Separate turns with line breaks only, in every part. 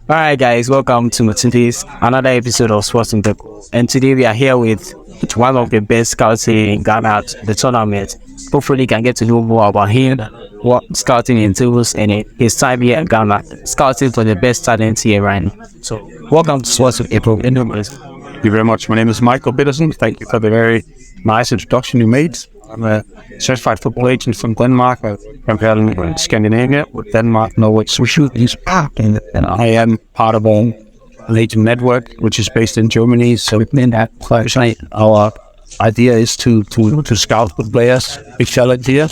All right, guys, welcome to today's another episode of Sports in Deco. And today we are here with one of the best scouts in Ghana at the tournament. Hopefully, you can get to know more about him, what scouting entails, and his time here in Ghana, scouting for the best talent here right now. So, welcome to Sports in Deco.
Thank you very much. My name is Michael Peterson. Thank you for the very nice introduction you made. I'm a certified football agent from Denmark. I'm currently in Scandinavian with Denmark, Norway, Sweden. And I am part of an agent network, which is based in Germany. So our idea is to scout good players, big talent here,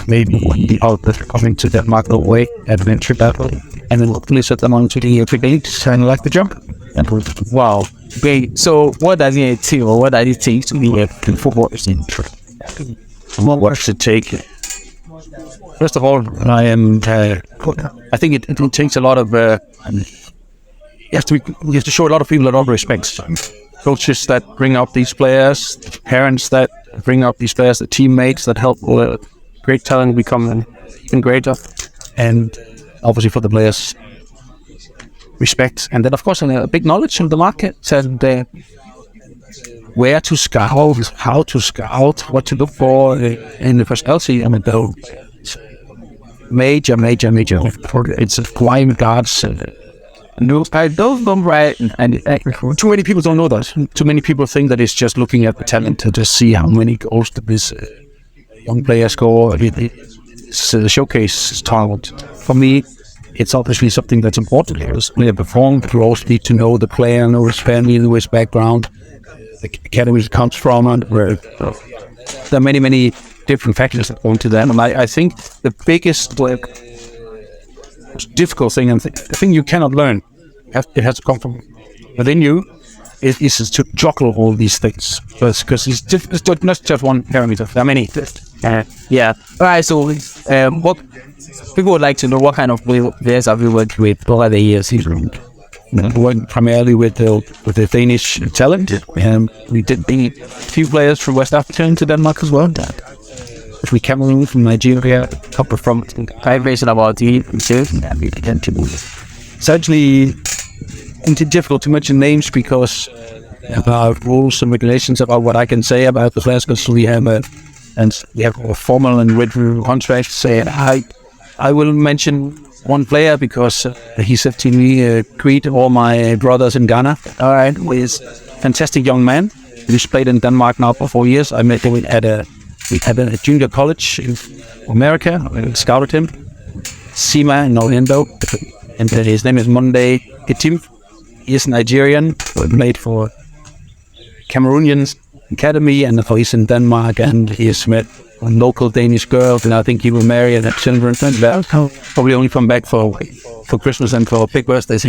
maybe out that are coming to Denmark, Norway at an entry level, and then hopefully set them on to the big leagues and like the jump.
Wow, great. So, what does it entail, or what does it take to be a football agent?
What does it take? First of all, I think it takes a lot of. You have to show a lot of people a lot of respect. Coaches that bring up these players, parents that bring up these players, the teammates that help great talent become even greater, and obviously for the players, respect, and then of course a big knowledge of the market and where to scout, how to scout, what to look for in the personality. I mean, the major. It's a flying guards.
No, I don't know, right? And
too many people don't know that. Too many people think that it's just looking at the talent to just see how many goals this young player score. It's a showcase talent. For me, it's obviously something that's important. As a player perform, you also need to know the player, know his family, know his background, the academy he comes from, and there are many different factors that go into that. And I think the biggest, most difficult thing, and the thing you cannot learn, it has to come from within you, is to juggle all these things. Because it's not just one parameter, there are many.
Yeah. All right, so what people would like to know, what kind of players have you worked with over the years?
Working primarily with the Danish talent. We did bring a few players from West Africa into Denmark as well. We Cameroon, from Nigeria, a couple from
Information about you.
It's actually difficult to mention names because about rules and regulations about what I can say about the players, because we have a formal and written contract saying I will mention one player because he said to me, greet all my brothers in Ghana. All right, he's a fantastic young man. He's played in Denmark now for 4 years. I met him at a junior college in America. I scouted him. Sima in Orlando. And his name is Monday Etim. He is Nigerian. Played for Cameroonian Academy, and he's in Denmark, and he has met a local Danish girl, and I think he will marry and have children. Probably only come back for Christmas and for big birthdays.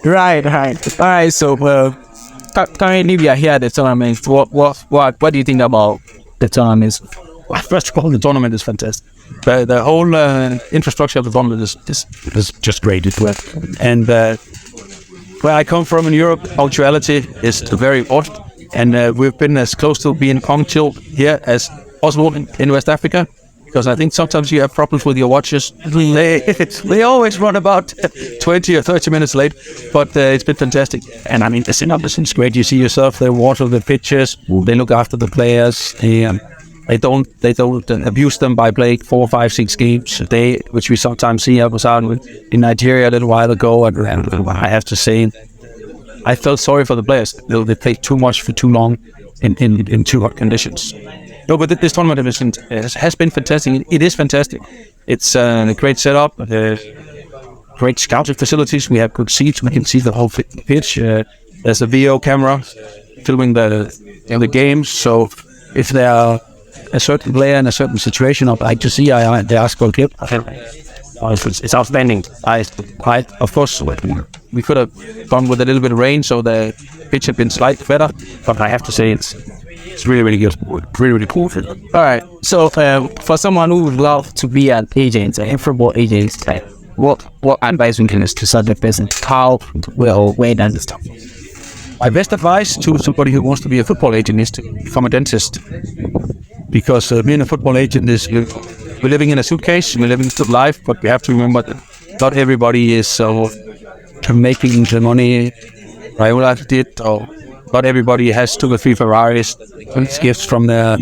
Right. All right. So currently we are here at the tournament. What do you think about the tournament?
Well, first of all, the tournament is fantastic. The whole infrastructure of the tournament is just great. And where I come from in Europe, punctuality is very important. And we've been as close to being punctual here as possible in West Africa, because I think sometimes you have problems with your watches. They always run about 20 or 30 minutes late, but it's been fantastic. And I mean, the setup is great. You see yourself, they water the pitches, they look after the players. They don't abuse them by playing 4, 5, 6 games a day, which we sometimes see. I was out in Nigeria a little while ago, and I have to say, I felt sorry for the players. They played too much for too long in too hot conditions. No, but this tournament has been fantastic. It is fantastic. It's a great setup, great scouting facilities. We have good seats. We can see the whole pitch. There's a video camera filming the games. So if there are a certain player in a certain situation I'd like to see, they ask for a clip.
It's outstanding.
Of course, we could have gone with a little bit of rain, so the pitch had been slightly better. But I have to say, it's really good. Really cool.
All right. So for someone who would love to be an agent, a football agent, what advice would you give to such a person? How, where does it start?
My best advice to somebody who wants to be a football agent is to become a dentist. Because being a football agent is, we're living in a suitcase, we're living a life, but we have to remember that not everybody is so making the money Raiola did, or not everybody has 2 or 3 Ferraris. It's gifts from their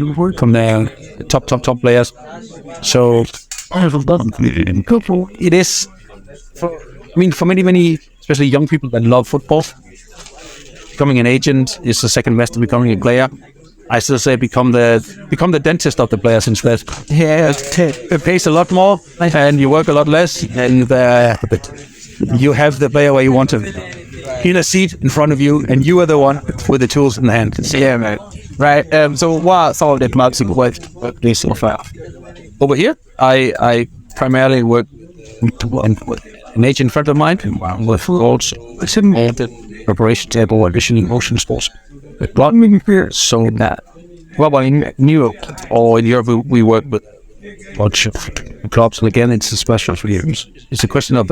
top players. So it is. For many, especially young people that love football, becoming an agent is the second best to becoming a player. I still say become the dentist of the players instead. Yeah, it pays a lot more, and you work a lot less, and you have the player where you want him in a seat in front of you, and you are the one with the tools in the hand.
Yeah, man. Right. So what are some of the clubs you work with so far?
Over here, I primarily work with an agent friend of mine with also preparation table and vision motion sports. So that. What about in Europe? Or in Europe, we work with a bunch of clubs, and again, it's a special for years. It's a question of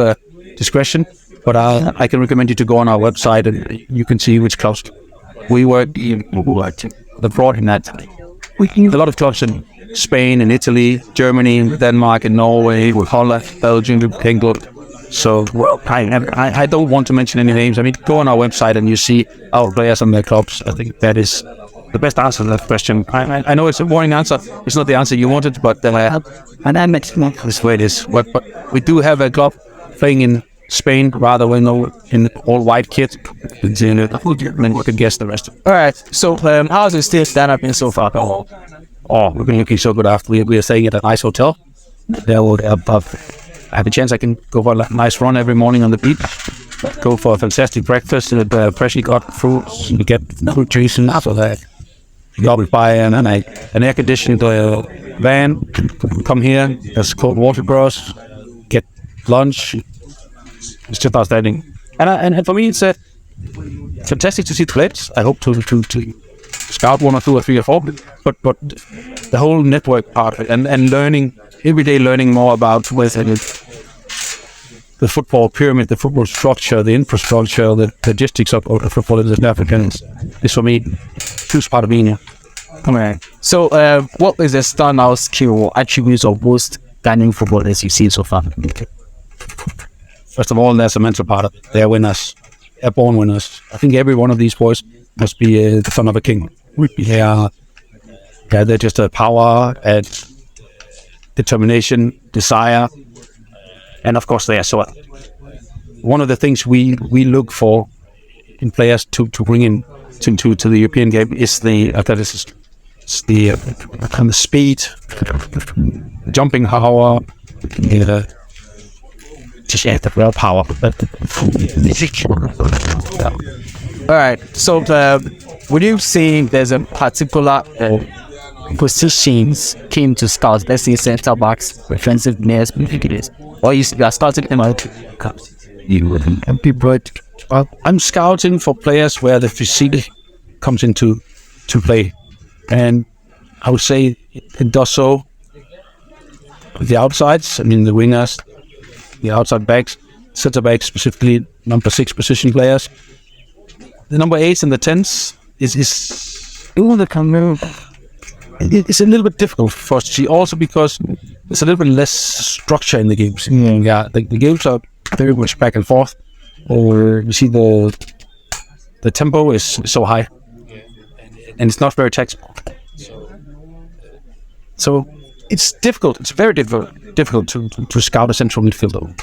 discretion, but I can recommend you to go on our website and you can see which clubs we work abroad in that. A lot of clubs in Spain and Italy, Germany, Denmark, and Norway, Holland, Belgium, England. So I don't want to mention any names. I mean, go on our website and you see our players and their clubs. I think that is the best answer to that question. I know it's a boring answer. It's not the answer you wanted, but and I mentioned this way it is. But we do have a club playing in Spain, rather in all white kit. And you can guess the rest.
All right. So how's it still stand up in so far?
We've been looking so good after we are staying at a nice hotel. I have a chance I can go for a nice run every morning on the beach, go for a fantastic breakfast with freshly got fruits, we get fruit juice and after that you go buy an air conditioned van, come here, there's cold water for us, get lunch. It's just outstanding. And for me it's fantastic to see the players. I hope to scout 1 or 2 or 3 or 4, but the whole network part of it and learning every day, learning more about the football pyramid, the football structure, the infrastructure, the logistics of the football in South Africa is for me huge part of being here.
Okay. So what is the standout skill or attributes of most Ghanaian footballers you see so far?
First of all, there's a mental part of it. They're winners. They're born winners. I think every one of these boys must be the son of a king. They're just a power and determination, desire, and of course they are so. One of the things we look for in players to bring in to the European game is the speed, jumping power, just the real power.
All right. So would you say there's a particular positions came to scouts, let's say center backs, defensive players, or you are scouting them out?
I'm scouting for players where the physique comes into play, and I would say it does so with the outsides. I mean the wingers, the outside backs, center backs, specifically number 6 position players. The number 8s and the 10s is it's a little bit difficult for us to see, also because there's a little bit less structure in the games. Yeah, the games are very much back and forth. Or you see the tempo is so high, and it's not very tactical. So it's difficult. It's very difficult to scout a central midfielder.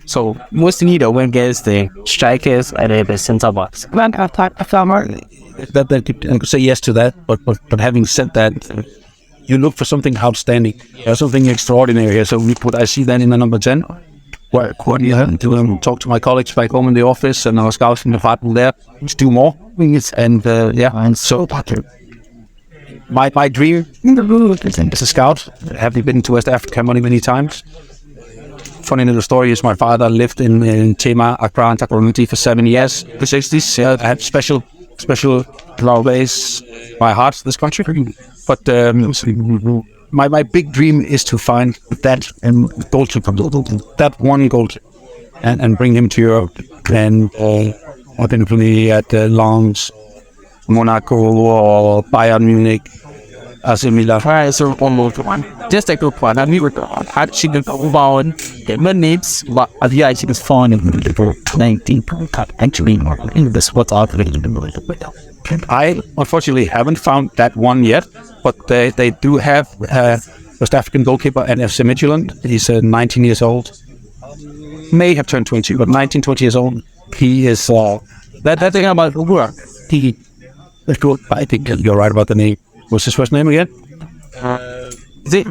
So most need to win against the strikers and the centre backs.
That I could say yes to that, but having said that, you look for something outstanding, something extraordinary here. So I see that in the number 10. Where to talk to my colleagues back home in the office and our scouts in the department there to do more. And so my dream as a scout, having been to West Africa many times. Funny little story is my father lived in Tema, Accra, and Takoradi for 7 years. The 60s, I had special place, my heart, this country. But my big dream is to find that goalkeeper, that one goalkeeper, and bring him to Europe. And I've been playing at Lens, Monaco, or Bayern Munich, Similar.
Alright, so almost one. Just a quick one. Have you actually found the names, but have you actually found the 19 actually in the spot out of it?
I unfortunately haven't found that one yet, but they do have West African goalkeeper at FC Midtjylland. He's 19 years old. May have turned 20, but 19, 20 years old. He is that thing about Ubura. I think you're right about the name. What's his first name again?
Is it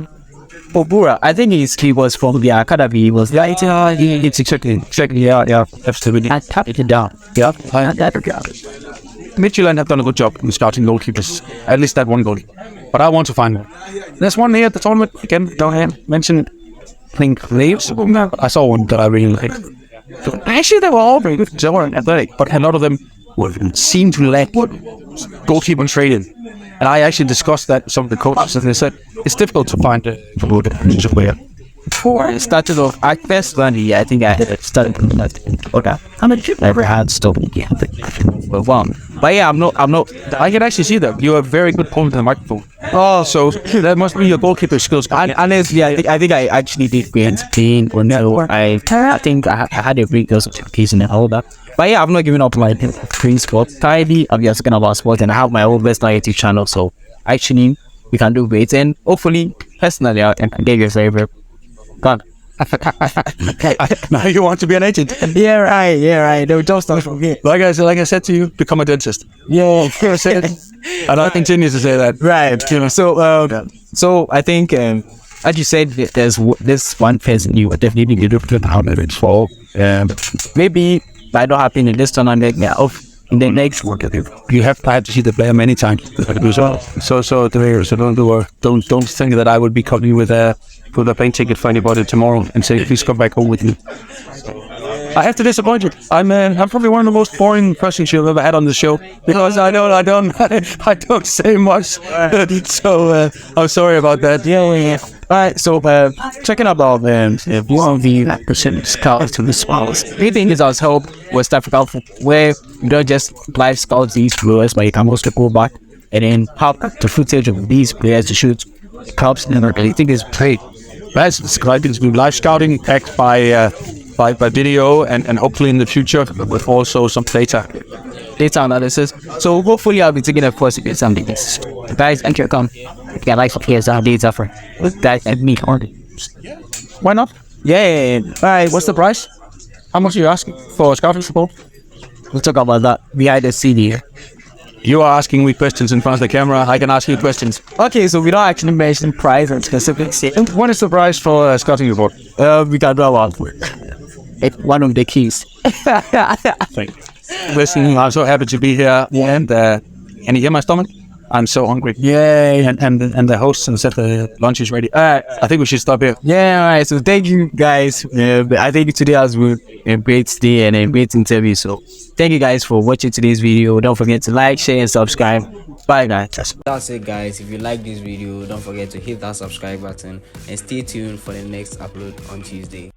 Obura? I think he was from the academy. He was
It's exactly, yeah. Absolutely.
I tapped it down.
Yeah, Midtjylland have done a good job in scouting goalkeepers. At least that one goalie. But I want to find one. There's one here at the tournament. Again, don't have mentioned. I think Leaves. I saw one that I really liked. Actually, they were all very good. They were athletic, but a lot of them seemed to lack goalkeeper training. And I actually discussed that with some of the coaches, and they said it's difficult to find a good player.
Before I started off, I first learned I think I had started from that. Okay, how much never had stuff? Yeah, but yeah, I'm not.
I can actually see that you have very good point in the microphone.
Oh,
So that must be your goalkeeper skills.
honestly, I think I actually did great pain or no. I think I had a great girls certification and all that. But yeah, I'm not giving up my free sport. Tidy, I'm just talking about sport, and I have my own best YouTube channel. So actually, we can do great, and hopefully, personally, I can get your favorite. God.
Now you want to be an agent.
Yeah, right. No, don't start from here.
Like I said to you, become a dentist.
Yeah,
And I continue to say that.
right. So I think, as you said, there's this one person you would definitely need to put out of it for. Maybe by not happening in this tournament, in the next work,
You have had to see the player many times. So don't think that I would be coming with a plane ticket for anybody tomorrow and say please come back home with me. I have to disappoint you. I'm probably one of the most boring persons you've ever had on the show because I don't say much. So I'm sorry about that.
Yeah. Alright, so checking about one of the percent scouts to the spouse. The thing is, I was help West Africa where you don't just live scout these players, but you can also go back and then have the footage of these players to shoot clubs and everything. I think it's great.
That's describing to live scouting backed by video and hopefully in the future with also some data
analysis. So hopefully I'll be taking a course if something. Guys, enter come. Yeah, like here's our data for that and me only.
Why not?
Yeah. Alright,
What's the price? How much are you asking for scouting support?
we'll talk about that behind the scene here.
You are asking me questions in front of the camera. I can ask you questions.
Okay, so we don't actually mention price and specific.
What is the price for a scouting report?
We can do about it's one of the keys.
Thank you. Listen, I'm so happy to be here. And can you hear my stomach? I'm so hungry.
Yeah.
And the host said the lunch is ready. I think we should stop here.
Yeah, alright. So thank you guys. I think today has been a great day and a great interview. So thank you guys for watching today's video. Don't forget to like, share, and subscribe. Bye guys. That's it guys. If you like this video, don't forget to hit that subscribe button and stay tuned for the next upload on Tuesday.